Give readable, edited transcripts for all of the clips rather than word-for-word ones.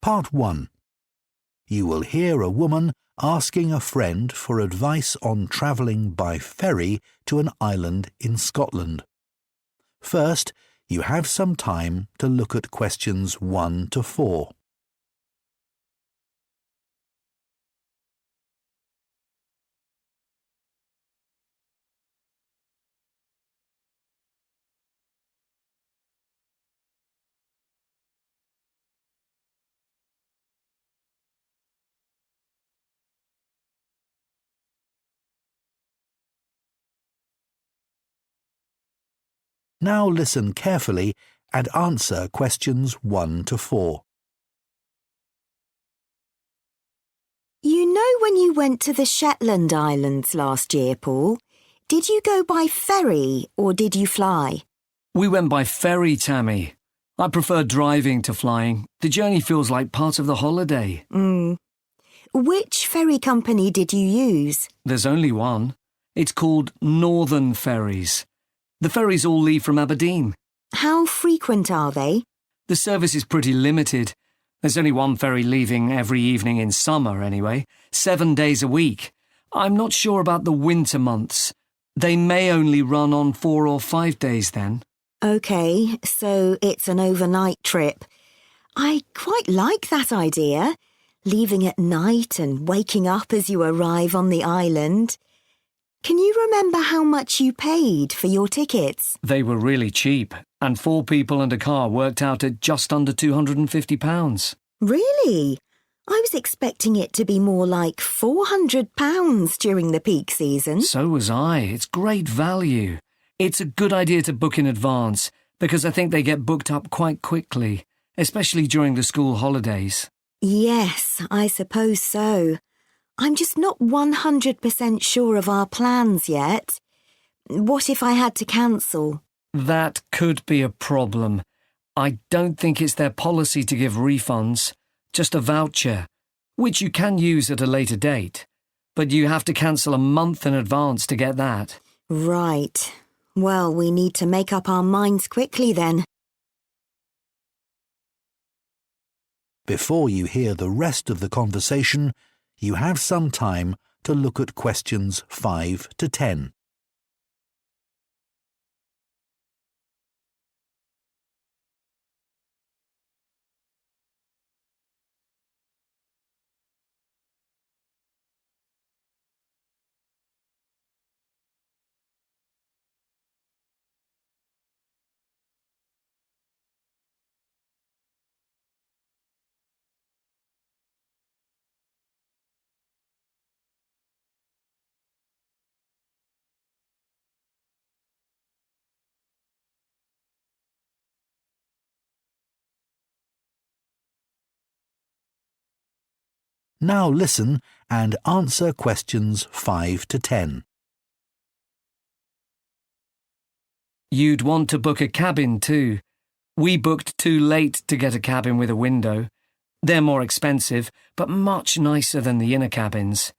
Part 1. You will hear a woman asking a friend for advice on travelling by ferry to an island in Scotland. First, you have some time to look at questions 1 to 4. Now listen carefully and answer questions 1 to 4. You know when you went to the Shetland Islands last year, Paul, did you go by ferry or did you fly? We went by ferry, Tammy. I prefer driving to flying. The journey feels like part of the holiday. Which ferry company did you use? There's only one. It's called Northern Ferries. The ferries all leave from Aberdeen. How frequent are they? The service is pretty limited. There's only one ferry leaving every evening in summer, anyway. 7 days a week. I'm not sure about the winter months. They may only run on 4 or 5 days then. OK, so it's an overnight trip. I quite like that idea, leaving at night and waking up as you arrive on the island. Can you remember how much you paid for your tickets? They were really cheap, and 4 people and a car worked out at just under £250. Really? I was expecting it to be more like £400 during the peak season. So was I. It's great value. It's a good idea to book in advance, because I think they get booked up quite quickly, especially during the school holidays. Yes, I suppose so. I'm just not 100% sure of our plans yet. What if I had to cancel? That could be a problem. I don't think it's their policy to give refunds, just a voucher, which you can use at a later date. But you have to cancel a month in advance to get that. Right. Well, we need to make up our minds quickly then. Before you hear the rest of the conversation, you have some time to look at questions 5 to 10. Now listen and answer questions 5 to 10. You'd want to book a cabin too. We booked too late to get a cabin with a window. They're more expensive, but much nicer than the inner cabins.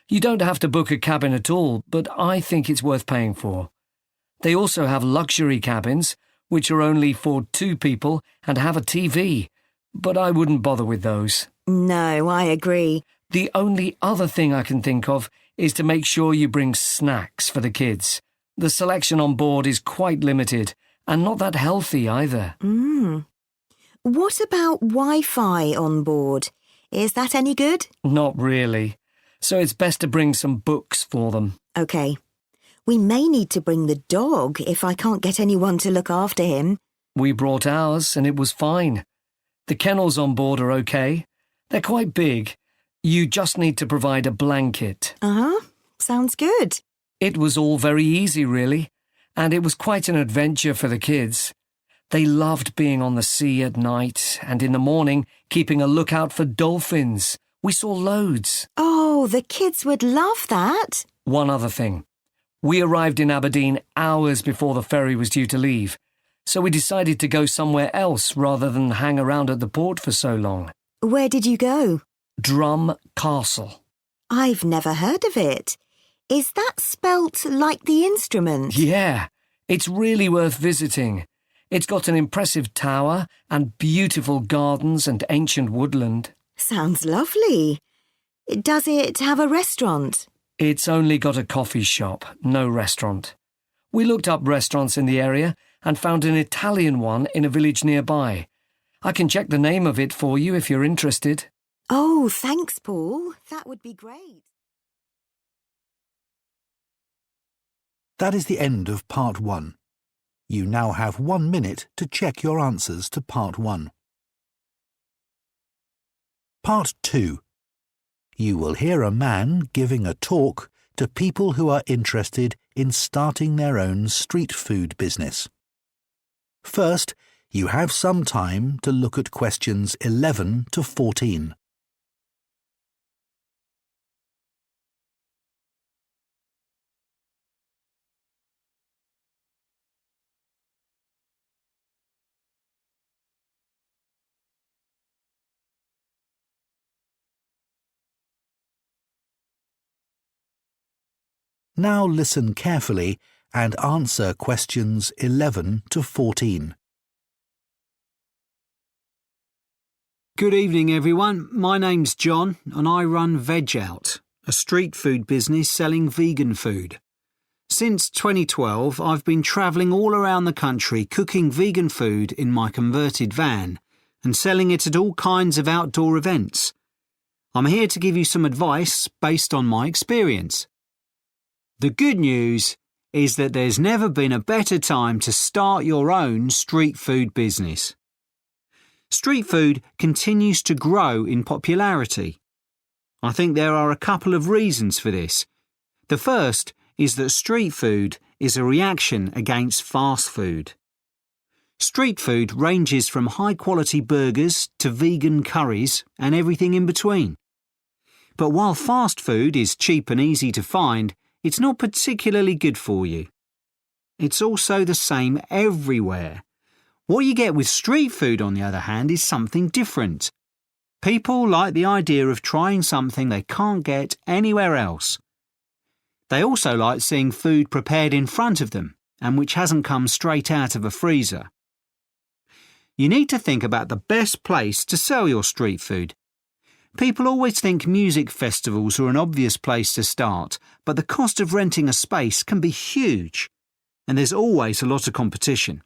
You don't have to book a cabin at all, but I think it's worth paying for. They also have luxury cabins, which are only for 2 people and have a TV, but I wouldn't bother with those. No, I agree. The only other thing I can think of is to make sure you bring snacks for the kids. The selection on board is quite limited and not that healthy either. What about Wi-Fi on board? Is that any good? Not really. So it's best to bring some books for them. OK. We may need to bring the dog if I can't get anyone to look after him. We brought ours and it was fine. The kennels on board are OK. They're quite big. You just need to provide a blanket. Sounds good. It was all very easy, really, and it was quite an adventure for the kids. They loved being on the sea at night and in the morning keeping a lookout for dolphins. We saw loads. Oh, the kids would love that. One other thing. We arrived in Aberdeen hours before the ferry was due to leave, so we decided to go somewhere else rather than hang around at the port for so long. Where did you go? Drum Castle. I've never heard of it. Is that spelt like the instrument? Yeah, it's really worth visiting. It's got an impressive tower and beautiful gardens and ancient woodland. Sounds lovely. Does it have a restaurant? It's only got a coffee shop, no restaurant. We looked up restaurants in the area and found an Italian one in a village nearby. I can check the name of it for you if you're interested. Oh, thanks, Paul. That would be great. That is the end of Part 1. You now have 1 minute to check your answers to Part 1. Part 2. You will hear a man giving a talk to people who are interested in starting their own street food business. First, you have some time to look at questions 11 to 14. Now listen carefully and answer questions 11 to 14. Good evening, everyone. My name's John and I run Veg Out, a street food business selling vegan food. Since 2012, I've been travelling all around the country cooking vegan food in my converted van and selling it at all kinds of outdoor events. I'm here to give you some advice based on my experience. The good news is that there's never been a better time to start your own street food business. Street food continues to grow in popularity. I think there are a couple of reasons for this. The first is that street food is a reaction against fast food. Street food ranges from high-quality burgers to vegan curries and everything in between. But while fast food is cheap and easy to find, it's not particularly good for you. It's also the same everywhere. What you get with street food, on the other hand, is something different. People like the idea of trying something they can't get anywhere else. They also like seeing food prepared in front of them and which hasn't come straight out of a freezer. You need to think about the best place to sell your street food. People always think music festivals are an obvious place to start, but the cost of renting a space can be huge, and there's always a lot of competition.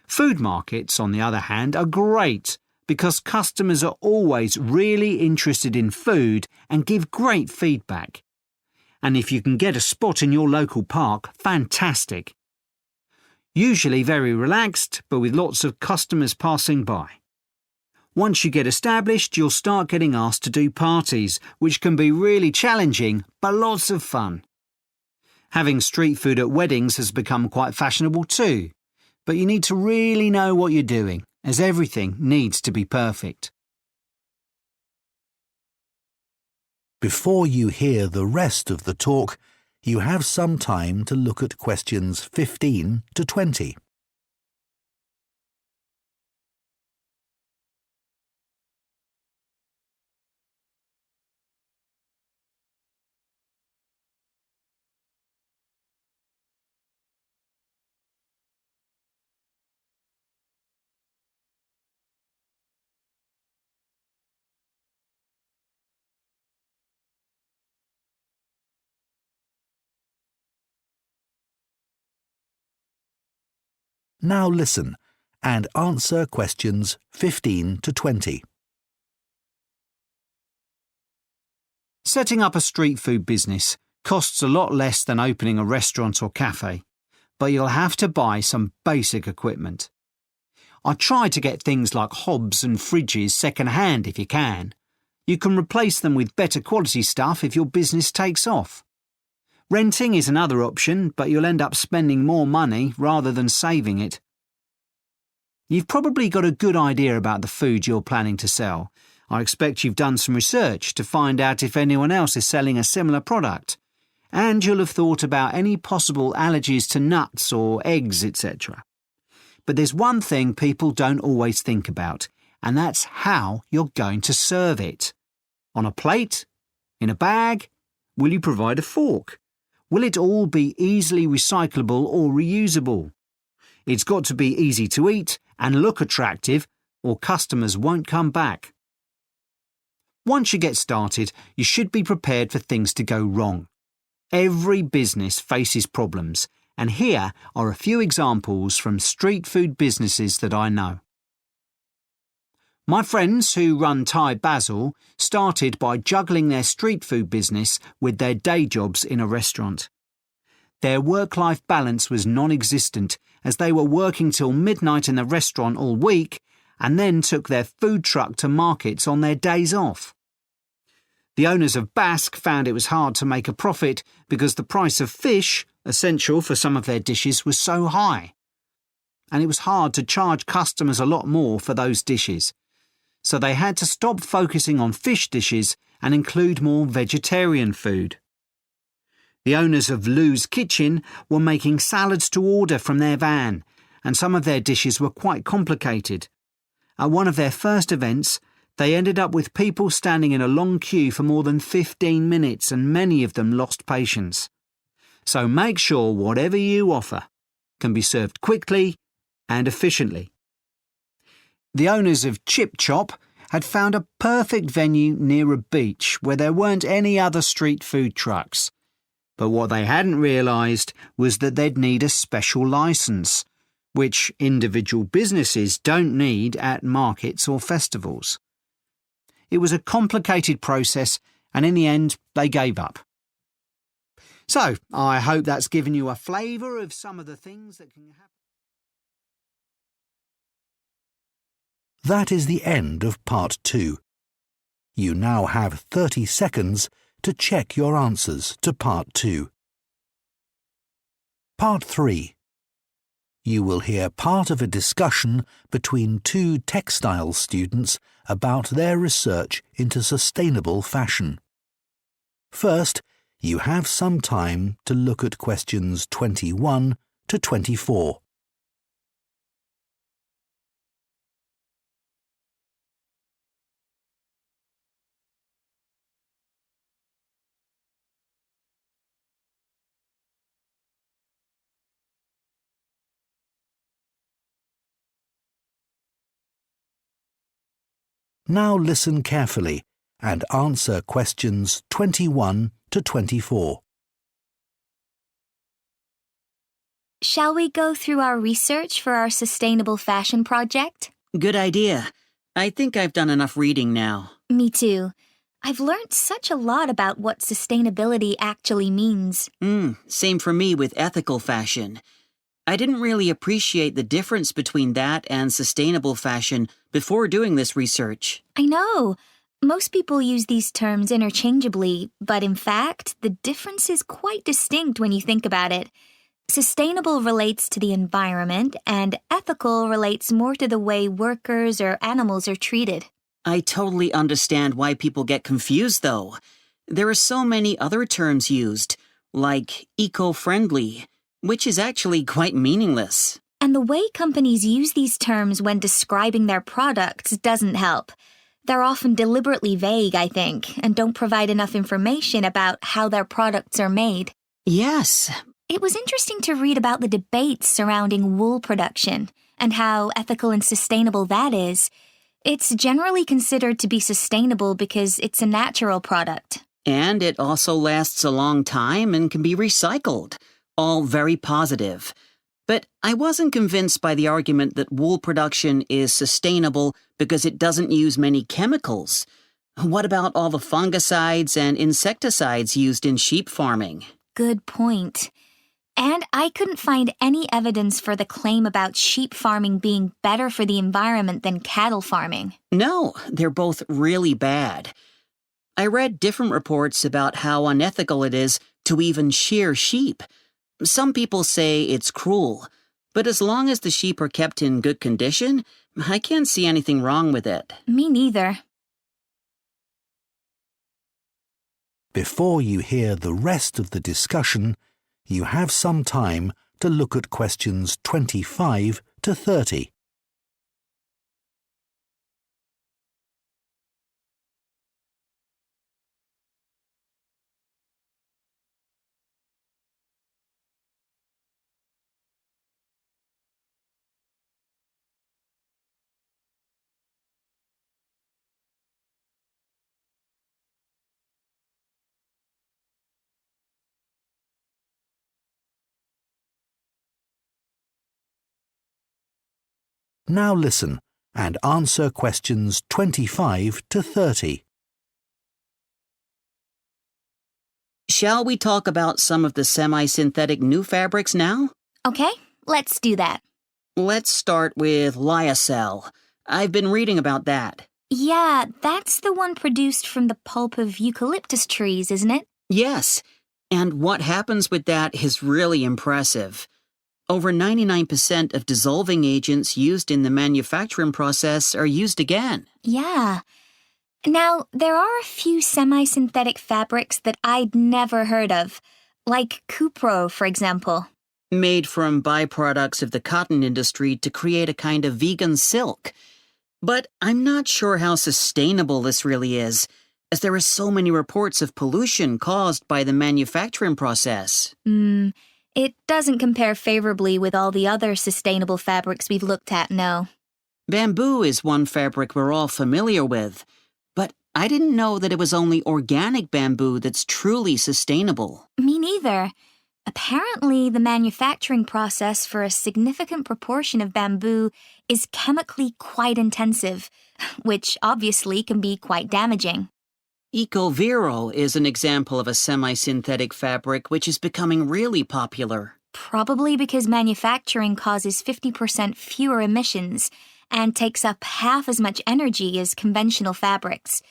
Food markets, on the other hand, are great because customers are always really interested in food and give great feedback. And if you can get a spot in your local park, fantastic. Usually very relaxed, but with lots of customers passing by. Once you get established, you'll start getting asked to do parties, which can be really challenging, but lots of fun. Having street food at weddings has become quite fashionable too, but you need to really know what you're doing, as everything needs to be perfect. Before you hear the rest of the talk, you have some time to look at questions 15 to 20. Now listen and answer questions 15 to 20. Setting up a street food business costs a lot less than opening a restaurant or cafe, but you'll have to buy some basic equipment. I try to get things like hobs and fridges second-hand if you can. You can replace them with better quality stuff if your business takes off. Renting is another option, but you'll end up spending more money rather than saving it. You've probably got a good idea about the food you're planning to sell. I expect you've done some research to find out if anyone else is selling a similar product, and you'll have thought about any possible allergies to nuts or eggs, etc. But there's one thing people don't always think about, and that's how you're going to serve it. On a plate? In a bag? Will you provide a fork? Will it all be easily recyclable or reusable? It's got to be easy to eat and look attractive, or customers won't come back. Once you get started, you should be prepared for things to go wrong. Every business faces problems, and here are a few examples from street food businesses that I know. My friends who run Thai Basil started by juggling their street food business with their day jobs in a restaurant. Their work-life balance was non-existent as they were working till midnight in the restaurant all week and then took their food truck to markets on their days off. The owners of Basque found it was hard to make a profit because the price of fish, essential for some of their dishes, was so high. And it was hard to charge customers a lot more for those dishes. So they had to stop focusing on fish dishes and include more vegetarian food. The owners of Lou's Kitchen were making salads to order from their van, and some of their dishes were quite complicated. At one of their first events, they ended up with people standing in a long queue for more than 15 minutes, and many of them lost patience. So make sure whatever you offer can be served quickly and efficiently. The owners of Chip Chop had found a perfect venue near a beach where there weren't any other street food trucks. But what they hadn't realised was that they'd need a special licence, which individual businesses don't need at markets or festivals. It was a complicated process, and in the end, they gave up. So, I hope that's given you a flavour of some of the things that can happen. That is the end of Part 2. You now have 30 seconds to check your answers to Part 2. Part 3. You will hear part of a discussion between two textile students about their research into sustainable fashion. First, you have some time to look at questions 21 to 24. Now listen carefully and answer questions 21 to 24. Shall we go through our research for our sustainable fashion project? Good idea. I think I've done enough reading now. Me too. I've learned such a lot about what sustainability actually means. Same for me with ethical fashion. I didn't really appreciate the difference between that and sustainable fashion before doing this research. I know. Most people use these terms interchangeably, but in fact, the difference is quite distinct when you think about it. Sustainable relates to the environment, and ethical relates more to the way workers or animals are treated. I totally understand why people get confused, though. There are so many other terms used, like eco-friendly, which is actually quite meaningless. And the way companies use these terms when describing their products doesn't help. They're often deliberately vague, I think, and don't provide enough information about how their products are made. Yes. It was interesting to read about the debates surrounding wool production and how ethical and sustainable that is. It's generally considered to be sustainable because it's a natural product. And it also lasts a long time and can be recycled. All very positive. But I wasn't convinced by the argument that wool production is sustainable because it doesn't use many chemicals. What about all the fungicides and insecticides used in sheep farming? Good point. And I couldn't find any evidence for the claim about sheep farming being better for the environment than cattle farming. No, they're both really bad. I read different reports about how unethical it is to even shear sheep. Some people say it's cruel, but as long as the sheep are kept in good condition, I can't see anything wrong with it. Me neither. Before you hear the rest of the discussion, you have some time to look at questions 25 to 30. Now listen and answer questions 25 to 30. Shall we talk about some of the semi-synthetic new fabrics now? Okay, let's do that. Let's start with lyocell. I've been reading about that. Yeah, that's the one produced from the pulp of eucalyptus trees, isn't it? Yes, and what happens with that is really impressive. Over 99% of dissolving agents used in the manufacturing process are used again. Yeah. Now, there are a few semi-synthetic fabrics that I'd never heard of, like cupro, for example. Made from byproducts of the cotton industry to create a kind of vegan silk. But I'm not sure how sustainable this really is, as there are so many reports of pollution caused by the manufacturing process. It doesn't compare favorably with all the other sustainable fabrics we've looked at, no. Bamboo is one fabric we're all familiar with, but I didn't know that it was only organic bamboo that's truly sustainable. Me neither. Apparently, the manufacturing process for a significant proportion of bamboo is chemically quite intensive, which obviously can be quite damaging. EcoVero is an example of a semi-synthetic fabric which is becoming really popular. Probably because manufacturing causes 50% fewer emissions and takes up half as much energy as conventional fabrics.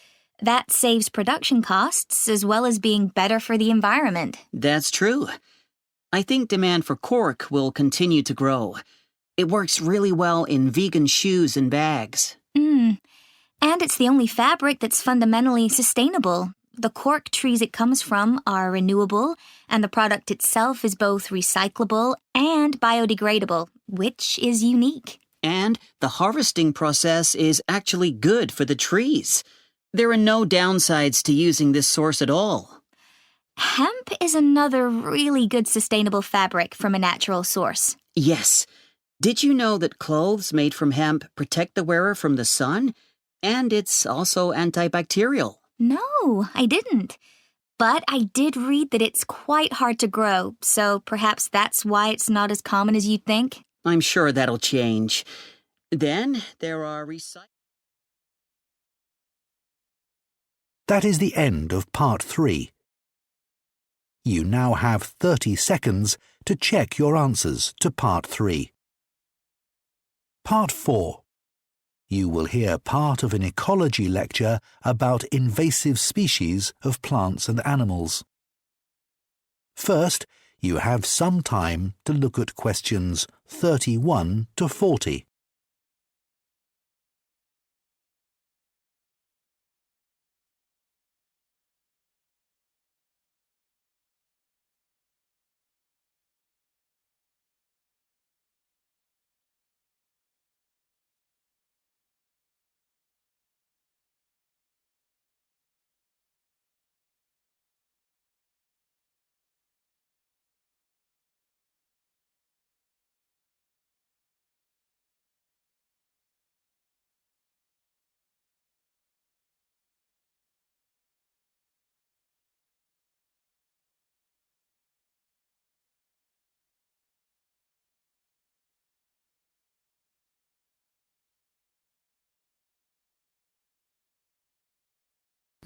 That saves production costs as well as being better for the environment. That's true. I think demand for cork will continue to grow. It works really well in vegan shoes and bags. And it's the only fabric that's fundamentally sustainable. The cork trees it comes from are renewable, and the product itself is both recyclable and biodegradable, which is unique. And the harvesting process is actually good for the trees. There are no downsides to using this source at all. Hemp is another really good sustainable fabric from a natural source. Yes. Did you know that clothes made from hemp protect the wearer from the sun? And it's also antibacterial. No, I didn't. But I did read that it's quite hard to grow, so perhaps that's why it's not as common as you'd think. I'm sure that'll change. Then there are That is the end of part 3. You now have 30 seconds to check your answers to part 3. Part 4. You will hear part of an ecology lecture about invasive species of plants and animals. First, you have some time to look at questions 31 to 40.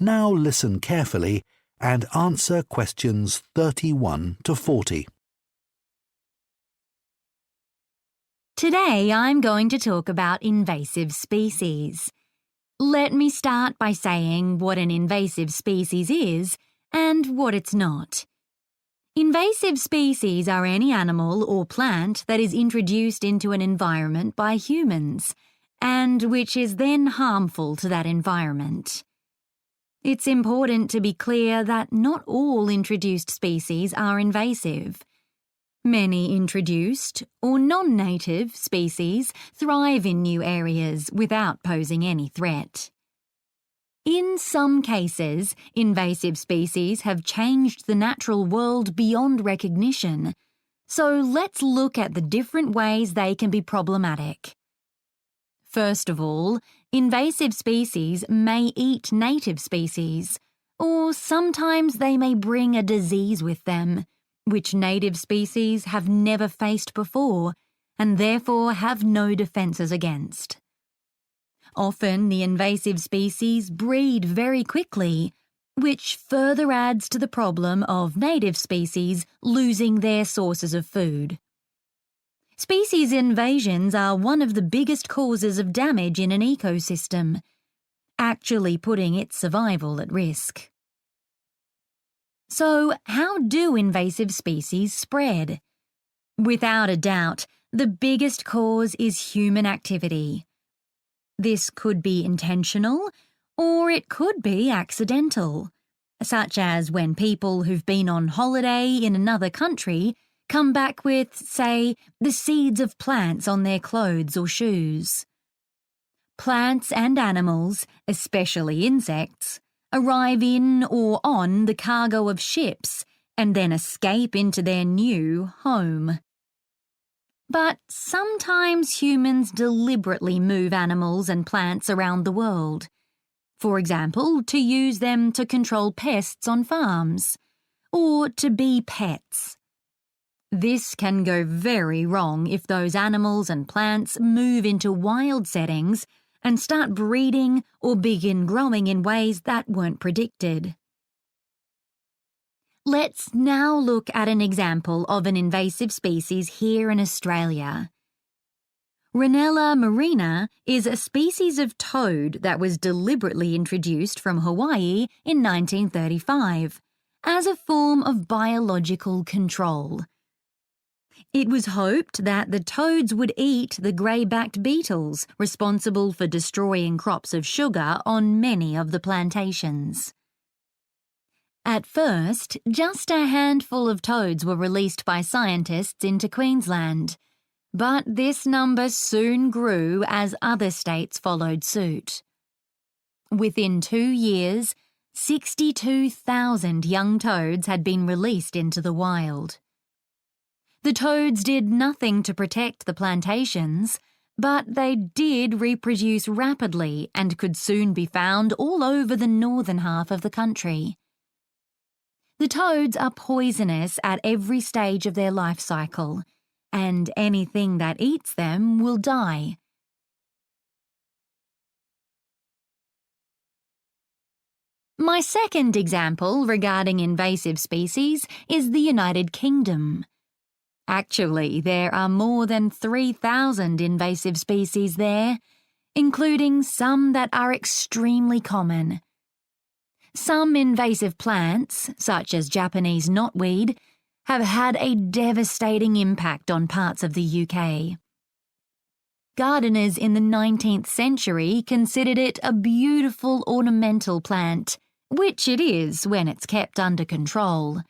Now listen carefully and answer questions 31 to 40. Today I'm going to talk about invasive species. Let me start by saying what an invasive species is and what it's not. Invasive species are any animal or plant that is introduced into an environment by humans, and which is then harmful to that environment. It's important to be clear that not all introduced species are invasive. Many introduced, or non-native, species thrive in new areas without posing any threat. In some cases, invasive species have changed the natural world beyond recognition, so let's look at the different ways they can be problematic. First of all, invasive species may eat native species, or sometimes they may bring a disease with them, which native species have never faced before, and therefore have no defences against. Often the invasive species breed very quickly, which further adds to the problem of native species losing their sources of food. Species invasions are one of the biggest causes of damage in an ecosystem, actually putting its survival at risk. So, how do invasive species spread? Without a doubt, the biggest cause is human activity. This could be intentional, or it could be accidental, such as when people who've been on holiday in another country come back with, say, the seeds of plants on their clothes or shoes. Plants and animals, especially insects, arrive in or on the cargo of ships and then escape into their new home. But sometimes humans deliberately move animals and plants around the world. For example, to use them to control pests on farms, or to be pets. This can go very wrong if those animals and plants move into wild settings and start breeding or begin growing in ways that weren't predicted. Let's now look at an example of an invasive species here in Australia. Rhinella marina is a species of toad that was deliberately introduced from Hawaii in 1935 as a form of biological control. It was hoped that the toads would eat the grey-backed beetles responsible for destroying crops of sugar on many of the plantations. At first, just a handful of toads were released by scientists into Queensland, but this number soon grew as other states followed suit. Within 2 years, 62,000 young toads had been released into the wild. The toads did nothing to protect the plantations, but they did reproduce rapidly and could soon be found all over the northern half of the country. The toads are poisonous at every stage of their life cycle, and anything that eats them will die. My second example regarding invasive species is the United Kingdom. Actually, there are more than 3,000 invasive species there, including some that are extremely common. Some invasive plants, such as Japanese knotweed, have had a devastating impact on parts of the UK. Gardeners in the 19th century considered it a beautiful ornamental plant, which it is when it's kept under control.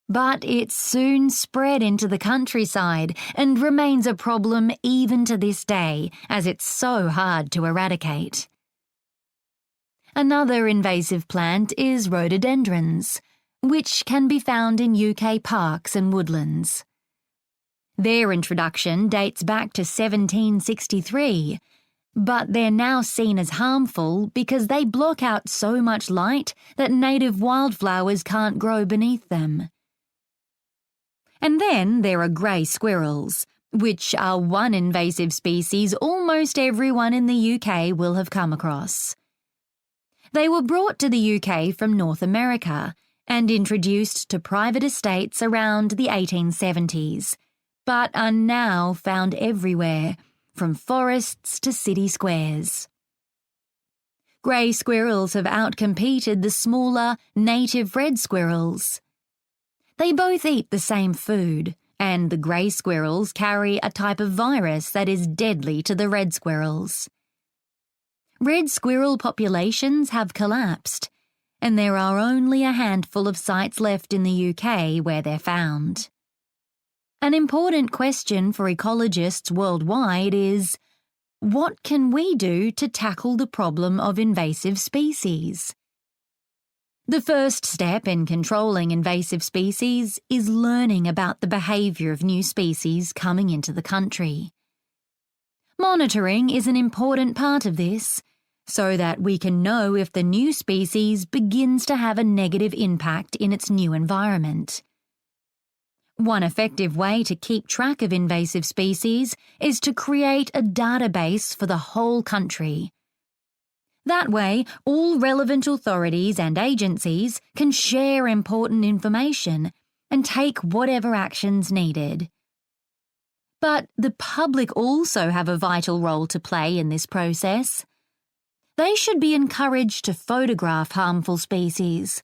But it soon spread into the countryside and remains a problem even to this day, as it's so hard to eradicate. Another invasive plant is rhododendrons, which can be found in UK parks and woodlands. Their introduction dates back to 1763, but they're now seen as harmful because they block out so much light that native wildflowers can't grow beneath them. And then there are grey squirrels, which are one invasive species almost everyone in the UK will have come across. They were brought to the UK from North America and introduced to private estates around the 1870s, but are now found everywhere, from forests to city squares. Grey squirrels have outcompeted the smaller native red squirrels. They both eat the same food, and the grey squirrels carry a type of virus that is deadly to the red squirrels. Red squirrel populations have collapsed, and there are only a handful of sites left in the UK where they're found. An important question for ecologists worldwide is, what can we do to tackle the problem of invasive species? The first step in controlling invasive species is learning about the behaviour of new species coming into the country. Monitoring is an important part of this, so that we can know if the new species begins to have a negative impact in its new environment. One effective way to keep track of invasive species is to create a database for the whole country. That way, all relevant authorities and agencies can share important information and take whatever actions needed. But the public also have a vital role to play in this process. They should be encouraged to photograph harmful species,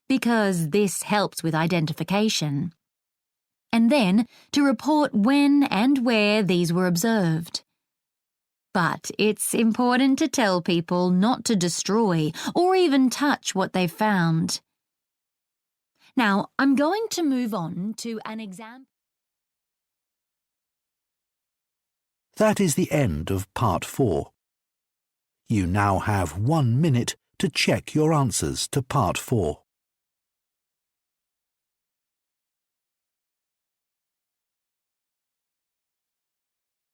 because this helps with identification, and then to report when and where these were observed. But it's important to tell people not to destroy or even touch what they've found. Now, I'm going to move on to an example. That is the end of Part 4. You now have 1 minute to check your answers to Part 4.